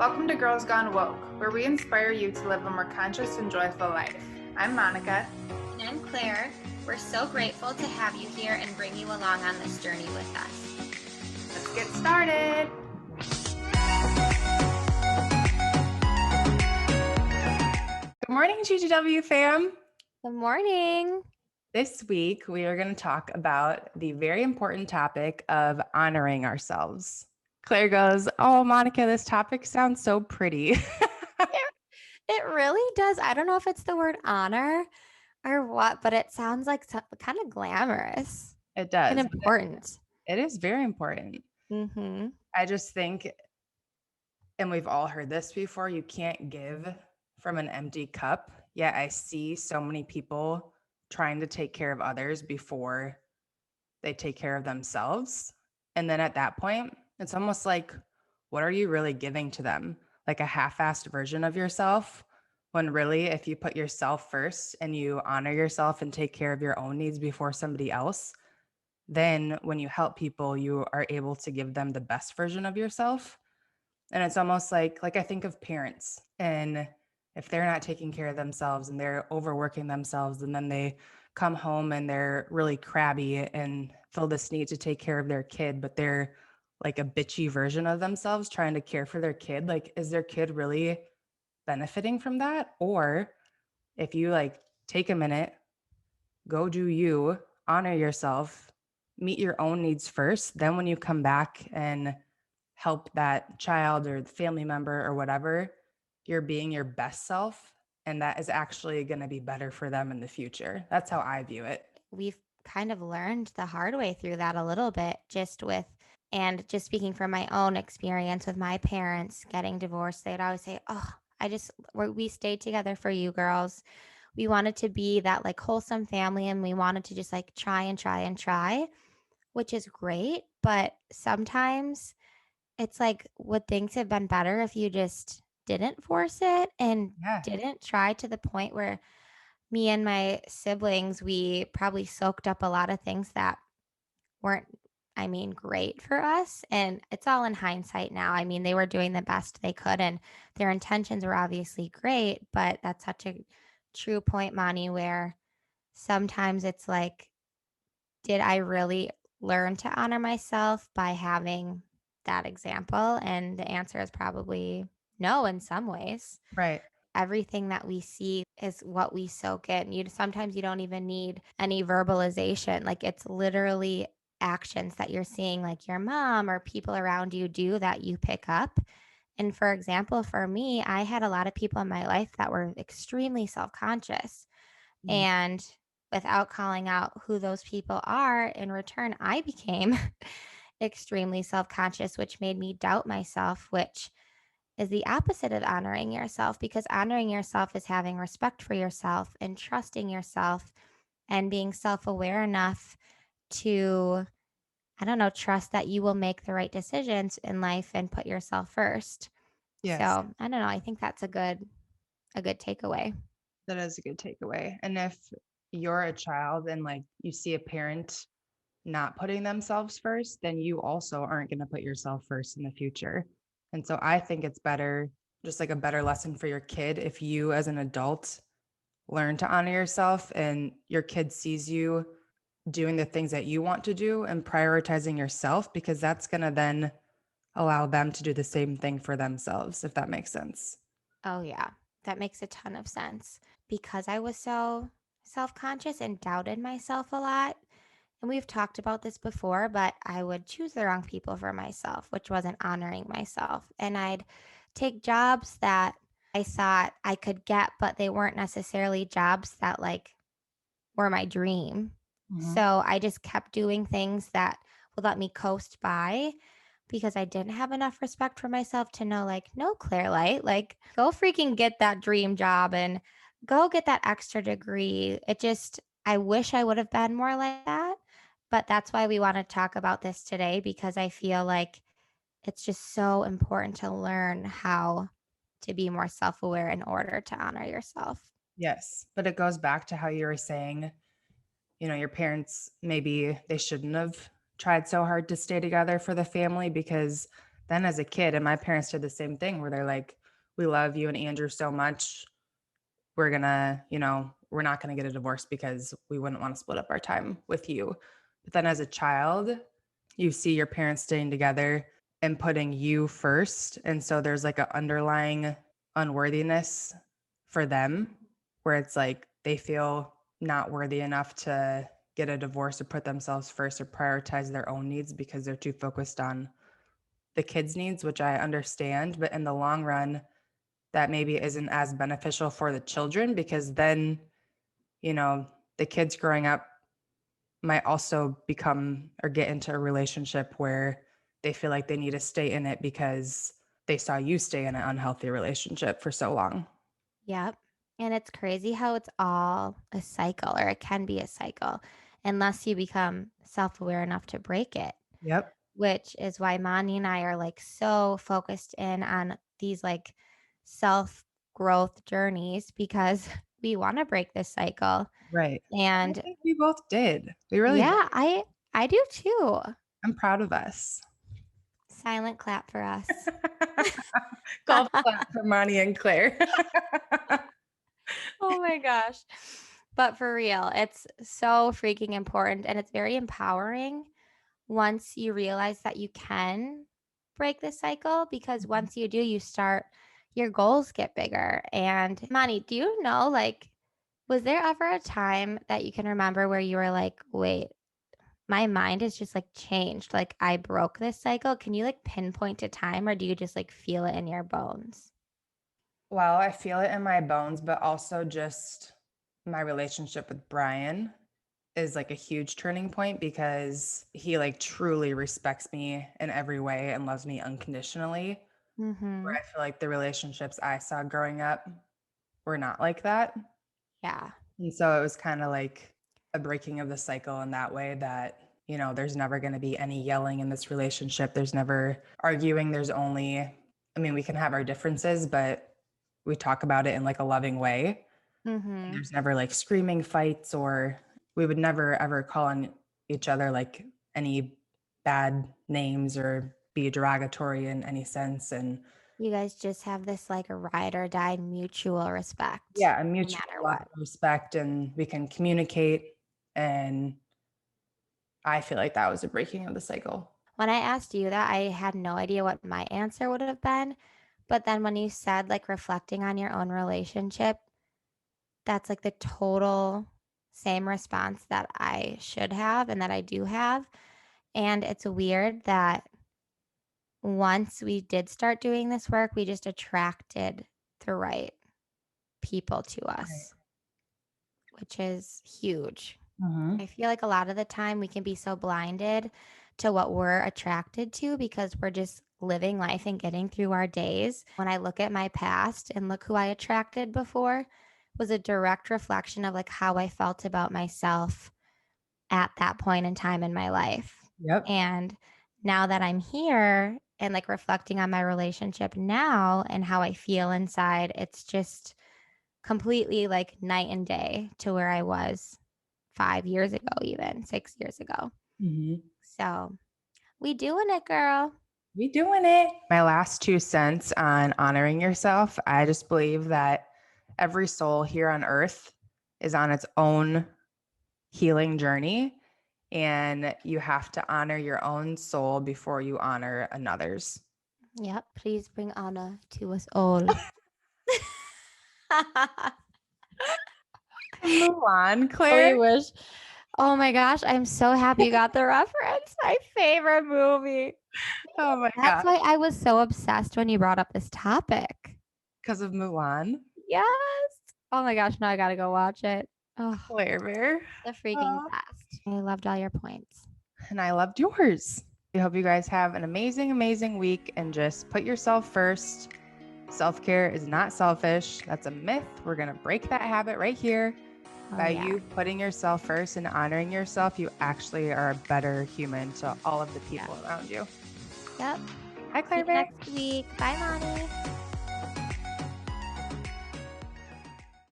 Welcome to Girls Gone Woke, where we inspire you to live a more conscious and joyful life. I'm Monica. And I'm Claire. We're so grateful to have you here and bring you along on this journey with us. Let's get started. Good morning, GGW fam. Good morning. This week, we are going to talk about the very important topic of honoring ourselves. Claire goes, "Oh, Monica, this topic sounds so pretty." It really does. I don't know if it's the word honor or what, but it sounds like kind of glamorous It and does. important. It is very important. Mm-hmm. I just think, and we've all heard this before, you can't give from an empty cup. Yet I see so many people trying to take care of others before they take care of themselves. And then at that point, it's almost like, what are you really giving to them? Like a half-assed version of yourself, when really, if you put yourself first and you honor yourself and take care of your own needs before somebody else, then when you help people, you are able to give them the best version of yourself. And it's almost like I think of parents, and if they're not taking care of themselves and they're overworking themselves, and then they come home and they're really crabby and feel this need to take care of their kid, but they're like a bitchy version of themselves trying to care for their kid. Like, is their kid really benefiting from that? Or if you like take a minute, go do you, honor yourself, meet your own needs first, then when you come back and help that child or the family member or whatever, you're being your best self. And that is actually going to be better for them in the future. That's how I view it. We've kind of learned the hard way through that a little bit, and just speaking from my own experience with my parents getting divorced, they'd always say, "Oh, we stayed together for you girls. We wanted to be that like wholesome family and we wanted to just like try and try and try," which is great. But sometimes it's like, would things have been better if you just didn't force it and Yeah. didn't try to the point where me and my siblings, we probably soaked up a lot of things that weren't, great for us. And it's all in hindsight now. I mean, they were doing the best they could and their intentions were obviously great, but that's such a true point, Monty, where sometimes it's like, did I really learn to honor myself by having that example? And the answer is probably no in some ways. Right. Everything that we see is what we soak in. Sometimes you don't even need any verbalization. Like it's literally actions that you're seeing like your mom or people around you do that you pick up. And for example, for me, I had a lot of people in my life that were extremely self-conscious. Mhm. And without calling out who those people are, in return, I became extremely self conscious, which made me doubt myself, which is the opposite of honoring yourself because honoring yourself is having respect for yourself and trusting yourself and being self aware enough to, I don't know, trust that you will make the right decisions in life and put yourself first. So Yes, I don't know. I think that's a good takeaway. that is a good takeaway. And if you're a child and like you see a parent not putting themselves first, then you also aren't going to put yourself first in the future. And so I think it's better, just like a better lesson for your kid, if you as an adult learn to honor yourself and your kid sees you doing the things that you want to do and prioritizing yourself, because that's going to then allow them to do the same thing for themselves, if that makes sense. Oh, yeah. That makes a ton of sense. Because I was so self conscious and doubted myself a lot. And we've talked about this before, but I would choose the wrong people for myself, which wasn't honoring myself. And I'd take jobs that I thought I could get, but they weren't necessarily jobs that like were my dream. Mhm. So I just kept doing things that would let me coast by because I didn't have enough respect for myself to know, like, no, Claire Light, like, go freaking get that dream job and go get that extra degree. I wish I would have been more like that. But that's why we want to talk about this today because I feel like it's just so important to learn how to be more self aware in order to honor yourself. Yes. But it goes back to how you were saying, your parents, maybe they shouldn't have tried so hard to stay together for the family because then as a kid, and my parents did the same thing where they're like, we love you and Andrew so much. We're gonna, we're not gonna get a divorce because we wouldn't want to split up our time with you. But then as a child, you see your parents staying together and putting you first. And so there's like an underlying unworthiness for them where it's like they feel not worthy enough to get a divorce or put themselves first or prioritize their own needs because they're too focused on the kids' needs, which I understand. But in the long run, that maybe isn't as beneficial for the children because then, you know, the kids growing up might also become or get into a relationship where they feel like they need to stay in it because they saw you stay in an unhealthy relationship for so long. Yep. And it's crazy how it's all a cycle, or it can be a cycle, unless you become self aware enough to break it, Yep. which is why Mani and I are like so focused in on these like self growth journeys because we want to break this cycle. Right. And I And think we both did. We really did. yeah, I do too. I'm proud of us. Silent clap for us. Golf clap for Monty and Claire. Oh my gosh. But for real, it's so freaking important and it's very empowering once you realize that you can break the cycle because once you do, you start your goals get bigger. And Mani, do you know like was there ever a time that you can remember where you were like, wait, my mind is just like changed. Like I broke this cycle. Can you like pinpoint a time or do you just like feel it in your bones? Well, I feel it in my bones, but also just my relationship with Brian is like a huge turning point because he like truly respects me in every way and loves me unconditionally. Where Mm-hmm. I feel like the relationships I saw growing up were not like that. Yeah. And so it was kind of like a breaking of the cycle in that way that, there's never going to be any yelling in this relationship. There's never arguing. There's only, I mean, we can have our differences, but we talk about it in like a loving way. And Mm-hmm. there's never like screaming fights, or we would never ever call on each other like any bad names or be derogatory in any sense. And You guys just have this like a ride or die mutual respect yeah, a no mutual matter love what. and respect, and we can communicate. And I feel like that was a breaking of the cycle. When I asked you that, I had no idea what my answer would have been. But then when you said like reflecting on your own relationship, that's like the total same response that I should have and that I do have. And it's weird that once we did start doing this work, we just attracted the right people to Right. us, which is huge. Mhm. I feel like a lot of the time we can be so blinded to what we're attracted to because we're just living life and getting through our days. When I look at my past and look who I attracted before was a direct reflection of like how I felt about myself at that point in time in my life. Yep. And now that I'm here and like reflecting on my relationship now and how I feel inside, it's just completely like night and day to where I was 5 years ago, even 6 years ago. Mhm. So we doing it, girl. We doing it. My last 2 cents on honoring yourself. I just believe that every soul here on earth is on its own healing journey, and you have to honor your own soul before you honor another's. Yep. Please bring honor to us all. Mulan, We Claire. wish. Oh my gosh, I'm so happy you got the reference. My favorite movie. Oh my That's god. why I was so obsessed when you brought up this topic. Because of Mulan. Yes. Oh my gosh, now I gotta go watch it. Oh, Claire Bear. the freaking Oh, best. I loved all your points. and I loved yours. I hope you guys have an amazing, amazing week and just put yourself first. Self care is not selfish. That's a myth. We're going to break that habit right here. Oh By yeah. you putting yourself first and honoring yourself, you actually are a better human to all of the Yeah. people around you. Yep. Hi, See Claire you Bear. next week. Bye, Lonnie.